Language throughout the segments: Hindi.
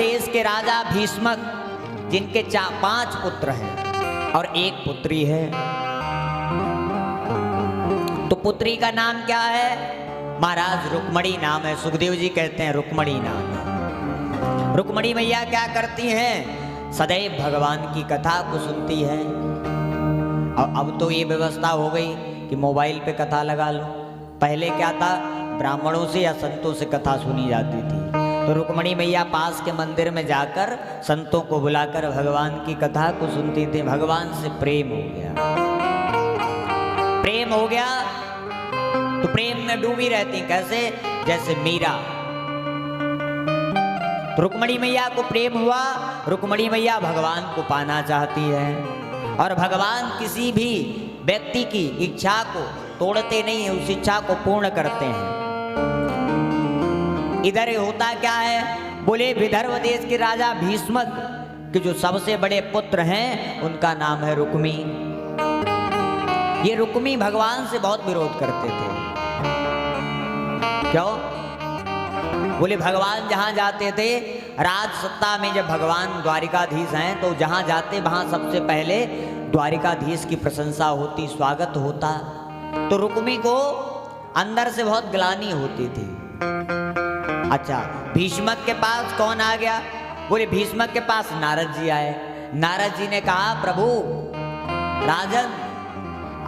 देश के राजा भीष्मक, जिनके 5 पुत्र हैं और 1 पुत्री है। तो पुत्री का नाम क्या है? महाराज रुक्मणी नाम है। सुखदेव जी कहते हैं रुक्मणी नाम है। रुक्मणी मैया क्या करती हैं? सदैव भगवान की कथा को सुनती है। और अब तो ये व्यवस्था हो गई कि मोबाइल पे कथा लगा लो। पहले क्या था? ब्राह्मणों से या संतों से कथा सुनी जाती थी। तो रुक्मणी मैया पास के मंदिर में जाकर संतों को बुलाकर भगवान की कथा को सुनती थी। भगवान से प्रेम हो गया, प्रेम हो गया तो प्रेम में डूबी रहती। कैसे? जैसे मीरा। तो रुक्मणी मैया को प्रेम हुआ, रुक्मणी मैया भगवान को पाना चाहती है। और भगवान किसी भी व्यक्ति की इच्छा को तोड़ते नहीं है, उस इच्छा को पूर्ण करते हैं। इधर होता क्या है? बोले विदर्भ देश के राजा भीष्मक के जो सबसे बड़े पुत्र हैं उनका नाम है रुक्मी। ये रुक्मी भगवान से बहुत विरोध करते थे। क्यों? बोले भगवान जहां जाते थे, राज सत्ता में जब भगवान द्वारिकाधीश हैं तो जहां जाते वहां सबसे पहले द्वारिकाधीश की प्रशंसा होती, स्वागत होता। तो रुक्मी को अंदर से बहुत ग्लानि होती थी। अच्छा, भीष्मक के पास कौन आ गया? बोले भीष्मक के पास नारद जी आए। नारद जी ने कहा प्रभु राजन,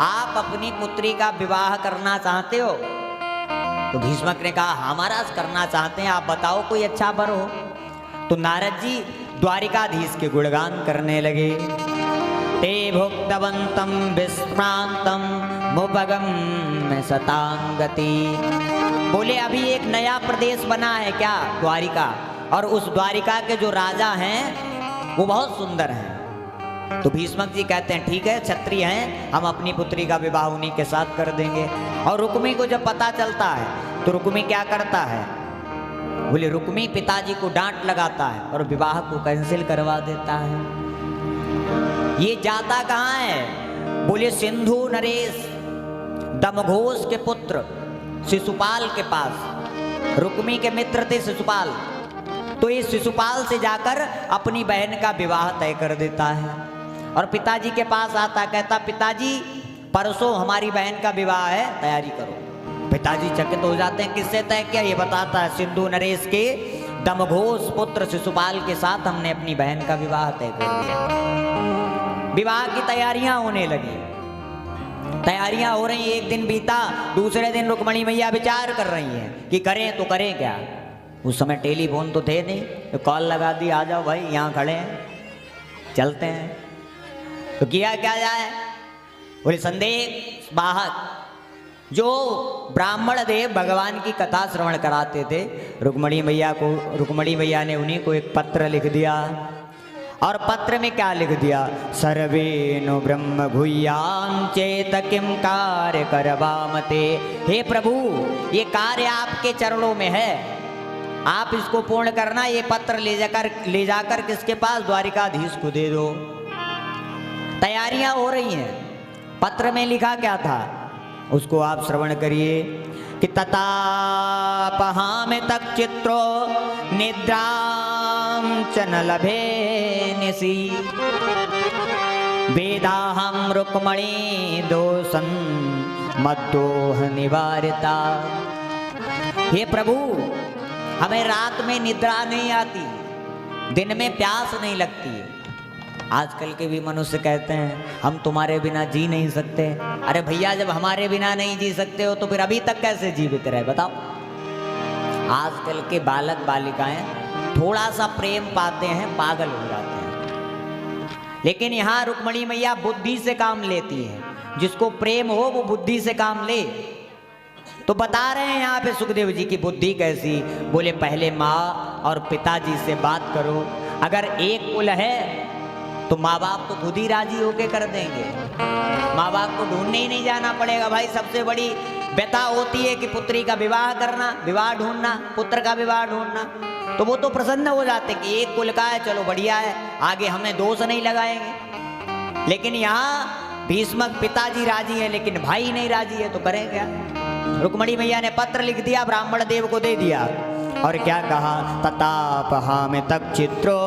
आप अपनी पुत्री का विवाह करना चाहते हो? तो भीष्मक ने कहा हाँ महाराज करना चाहते हैं, आप बताओ कोई अच्छा वर हो। तो नारद जी द्वारिकाधीश के गुणगान करने लगे। ते भुक्तवंतम विश्रांतम मुपगम सतांगति। बोले अभी एक नया प्रदेश बना है क्या? द्वारिका। और उस द्वारिका के जो राजा हैं वो बहुत सुंदर हैं। तो भीष्मक जी कहते हैं ठीक है, क्षत्रिय हैं, हम अपनी पुत्री का विवाह उन्हीं के साथ कर देंगे। और रुक्मी को जब पता चलता है तो रुक्मी क्या करता है? बोले रुक्मी पिताजी को डांट लगाता है और विवाह को कैंसिल करवा देता है। ये जाता कहाँ है? बोले सिंधु नरेश दमघोष के पुत्र शिशुपाल के पास। रुक्मी के मित्र थे शिशुपाल। तो ये शिशुपाल से जाकर अपनी बहन का विवाह तय कर देता है और पिताजी के पास आता, कहता पिताजी परसों हमारी बहन का विवाह है, तैयारी करो। पिताजी चकित हो जाते हैं, किससे तय किया? ये बताता है सिंधु नरेश के दमघोष पुत्र शिशुपाल के साथ हमने अपनी बहन का विवाह तय कर दिया। विवाह की तैयारियां होने लगी, तैयारियां हो रही। एक दिन बीता, दूसरे दिन रुक्मणी मैया विचार कर रही हैं कि करें तो करें क्या। उस समय टेलीफोन तो थे नहीं, तो कॉल लगा दी, आ जाओ भाई यहाँ खड़े हैं, चलते हैं। तो किया क्या जाए? बोले संदेश वाहक जो ब्राह्मण देव भगवान की कथा श्रवण कराते थे रुक्मणी मैया को, रुक्मणी मैया ने उन्हीं को एक पत्र लिख दिया। और पत्र में क्या लिख दिया? सर्वेनु ब्रह्म गुह्यां चेत किम कार्य करवामते। हे प्रभु, ये कार्य आपके चरणों में है, आप इसको पूर्ण करना। ये पत्र ले जाकर किसके पास? द्वारिकाधीश को दे दो। तैयारियां हो रही हैं। पत्र में लिखा क्या था उसको आप श्रवण करिए कि ततापहामि तक चित्रो निद्रां च न लभे निशि वेदाहं रुक्मणी दोषं मद्दोह निवारिता। हे प्रभु, हमें रात में निद्रा नहीं आती, दिन में प्यास नहीं लगती। आजकल के भी मनुष्य कहते हैं हम तुम्हारे बिना जी नहीं सकते। अरे भैया, जब हमारे बिना नहीं जी सकते हो तो फिर अभी तक कैसे जीवित रहे बताओ। आजकल के बालक बालिकाएं थोड़ा सा प्रेम पाते हैं पागल हो जाते हैं। लेकिन यहाँ रुक्मणी मैया बुद्धि से काम लेती है। जिसको प्रेम हो वो बुद्धि से काम ले। तो बता रहे हैं यहाँ पे सुखदेव जी की बुद्धि कैसी। बोले पहले माँ और पिताजी से बात करो। अगर एक कुल है तो माँ बाप तो खुद ही राजी होके कर देंगे। माँ बाप को ढूंढने ही नहीं जाना पड़ेगा। भाई सबसे बड़ी व्यथा होती है कि पुत्री का विवाह करना, विवाह ढूंढना, पुत्र का विवाह ढूंढना। तो वो तो प्रसन्न हो जाते कि एक कुल का है, चलो बढ़िया है, आगे हमें दोष नहीं लगाएंगे। लेकिन यहाँ भीष्मक पिताजी राजी है लेकिन भाई नहीं राजी है, तो करें क्या। रुक्मणी मैया ने पत्र लिख दिया, ब्राह्मण देव को दे दिया और क्या कहा, ततापहाम तक चित्रो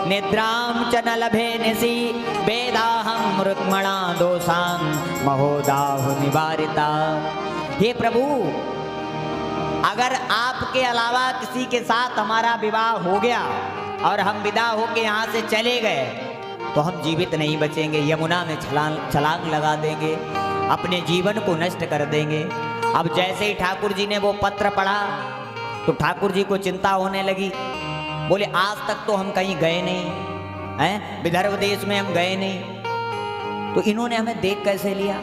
निद्राम च न लभे निशि वेदाहम रुक्मणा दोषां महोदाहु निवारिता। हे प्रभु, अगर आपके अलावा किसी के साथ हमारा विवाह हो गया और हम विदा होके यहाँ से चले गए तो हम जीवित नहीं बचेंगे, यमुना में छलांग लगा देंगे, अपने जीवन को नष्ट कर देंगे। अब जैसे ही ठाकुर जी ने वो पत्र पढ़ा तो ठाकुर जी को चिंता होने लगी। बोले आज तक तो हम कहीं गए नहीं हैं, विदर्भ देश में हम गए नहीं, तो इन्होंने हमें देख कैसे लिया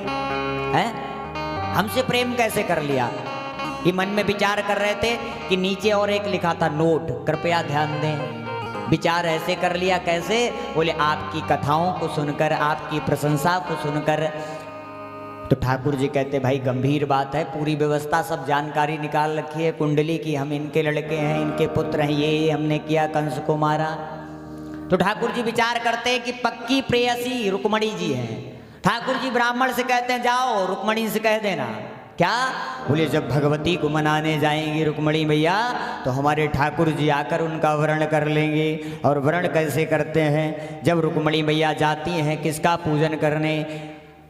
है, हमसे प्रेम कैसे कर लिया। ये मन में विचार कर रहे थे कि नीचे और एक लिखा था नोट, कृपया ध्यान दें। विचार ऐसे कर लिया कैसे, बोले आपकी कथाओं को सुनकर, आपकी प्रशंसा को सुनकर। तो ठाकुर जी कहते भाई गंभीर बात है, पूरी व्यवस्था सब जानकारी निकाल रखी है कुंडली की, हम इनके लड़के हैं, इनके पुत्र हैं, ये हमने किया, कंस को मारा। तो ठाकुर जी विचार करते हैं कि पक्की प्रेयसी रुक्मणी जी हैं। ठाकुर जी ब्राह्मण से कहते हैं जाओ रुक्मणी से कह देना। क्या? बोले जब भगवती को मनाने जाएंगी रुक्मणी मैया तो हमारे ठाकुर जी आकर उनका वर्ण कर लेंगे। और वर्ण कैसे करते हैं, जब रुक्मणी मैया जाती हैं किसका पूजन करने,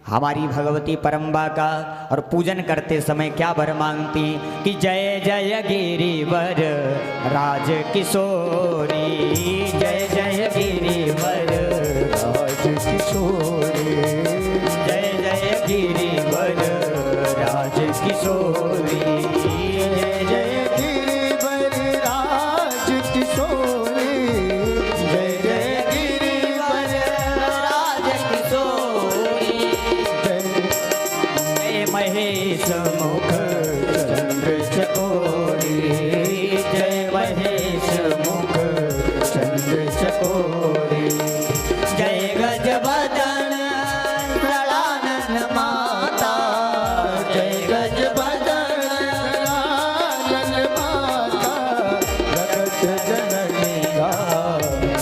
हमारी भगवती परम्बा का, और पूजन करते समय क्या वर मांगती कि जय जय गिरिवर राज किशोरी, जय जय गिरिवर राज किशोरी, जय जय गिरिवर राज किशोरी, जय जय गिरिवर राज किशोरी, जय जय गिरिवर राज किशोरी, जय महेश मुख चंद्र चकोरी, जय महेश मुख चंद्र चकोरी, जय गजबदन सड़ानन माता, जय गजबदन सड़ानन माता, जगत जननी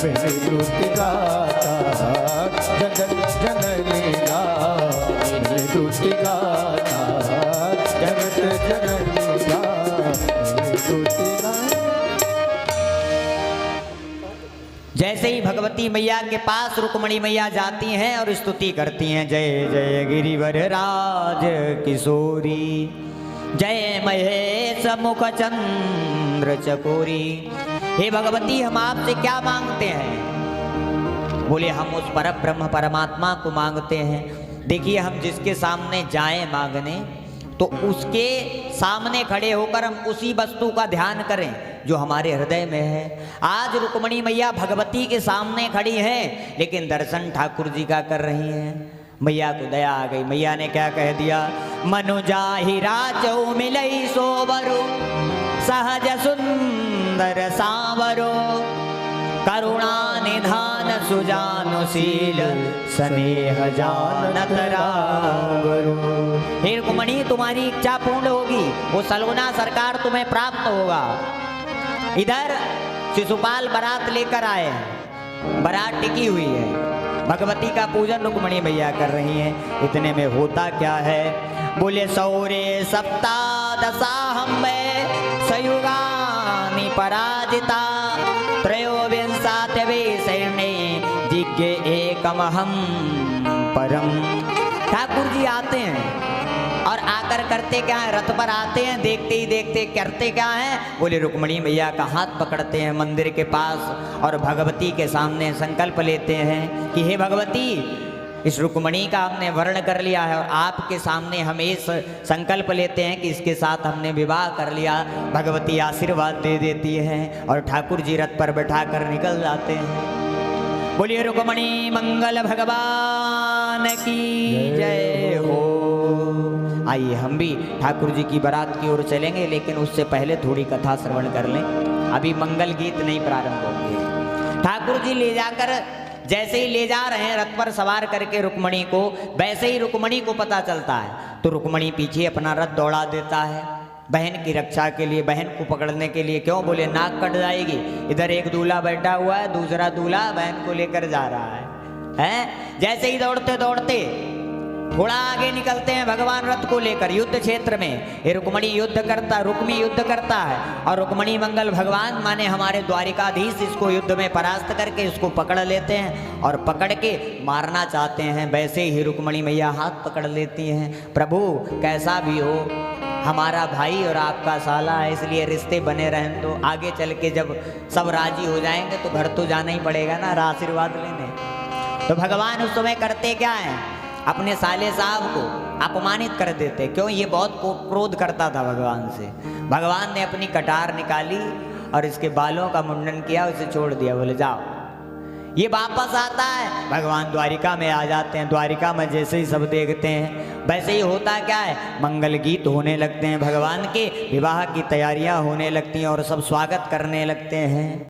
विनुति गाता, जगत जननी विनुति गाता, जगत जननी विनुति गाता। जैसे ही भगवती मैया के पास रुक्मणी मैया जाती हैं और स्तुति करती हैं, जय जय गिरिवर राज किशोरी, जय महेश मुख चंद्र चकोरी। हे भगवती, हम आपसे क्या मांगते हैं? बोले हम उस पर ब्रह्म परमात्मा को मांगते हैं। देखिए, हम जिसके सामने जाएं मांगने तो उसके सामने खड़े होकर हम उसी वस्तु का ध्यान करें जो हमारे हृदय में है। आज रुक्मणी मैया भगवती के सामने खड़ी हैं, लेकिन दर्शन ठाकुर जी का कर रही हैं। मैया को दया आ गई। मैया ने क्या कह दिया, मनुजाहि राजो मिलई सोवरो, सहज सुंदर सांवरो, करुणा निधान सुजानुशील, स्नेह जानत रावरो। हे रुक्मणी, तुम्हारी इच्छा पूर्ण होगी, वो सलोना सरकार तुम्हें प्राप्त होगा। इधर शिशुपाल बारात लेकर आए हैं, बारात टिकी हुई है, भगवती का पूजन रुक्मणी मैया कर रही हैं। इतने में होता क्या है, बोले सौरे सप्तादशाहं सयुगानि पराजिता, त्रयोविंशतिवे सैन्ये जिज्ञे एकमहं परम। ठाकुर जी आते हैं और आकर करते क्या है, रथ पर आते हैं, देखते ही देखते करते क्या है, बोले रुक्मणी मैया का हाथ पकड़ते हैं मंदिर के पास और भगवती के सामने संकल्प लेते हैं कि हे भगवती, इस रुक्मणी का हमने वर्ण कर लिया है और आपके सामने हम इस संकल्प लेते हैं कि इसके साथ हमने विवाह कर लिया। भगवती आशीर्वाद दे देती हैं और ठाकुर जी रथ पर बैठा कर निकल जाते हैं। बोलिए रुक्मणी मंगल भगवान की जय हो। आइए हम भी ठाकुर जी की बारात की ओर चलेंगे, लेकिन उससे पहले थोड़ी कथा श्रवण कर लें। अभी मंगल गीत नहीं प्रारंभ होंगे। ठाकुर जी ले जाकर, जैसे ही ले जा रहे हैं रथ पर सवार करके रुक्मणी को, वैसे ही रुक्मणी को पता चलता है तो रुक्मणी पीछे अपना रथ दौड़ा देता है बहन की रक्षा के लिए, बहन को पकड़ने के लिए। क्यों? बोले नाक कट जाएगी। इधर एक दूल्हा बैठा हुआ है, दूसरा दूल्हा बहन को लेकर जा रहा है। जैसे ही दौड़ते दौड़ते थोड़ा आगे निकलते हैं भगवान रथ को लेकर युद्ध क्षेत्र में। ये रुक्मिणी युद्ध करता है और रुक्मिणी मंगल भगवान माने हमारे द्वारिकाधीश इसको युद्ध में परास्त करके इसको पकड़ लेते हैं और पकड़ के मारना चाहते हैं। वैसे ही रुक्मिणी मैया हाथ पकड़ लेती हैं, प्रभु कैसा भी हो हमारा भाई और आपका साला है, इसलिए रिश्ते बने रहें। तो आगे चल के जब सब राजी हो जाएंगे तो घर तो जाना ही पड़ेगा ना आशीर्वाद लेने। तो भगवान उस समय करते क्या है, अपने साले साहब को अपमानित कर देते। क्यों, ये बहुत क्रोध करता था भगवान से। भगवान ने अपनी कटार निकाली और इसके बालों का मुंडन किया, उसे छोड़ दिया, बोले जाओ। ये वापस आता है, भगवान द्वारिका में आ जाते हैं। द्वारिका में जैसे ही सब देखते हैं वैसे ही होता क्या है, मंगल गीत होने लगते हैं, भगवान के विवाह की तैयारियां होने लगती हैं और सब स्वागत करने लगते हैं।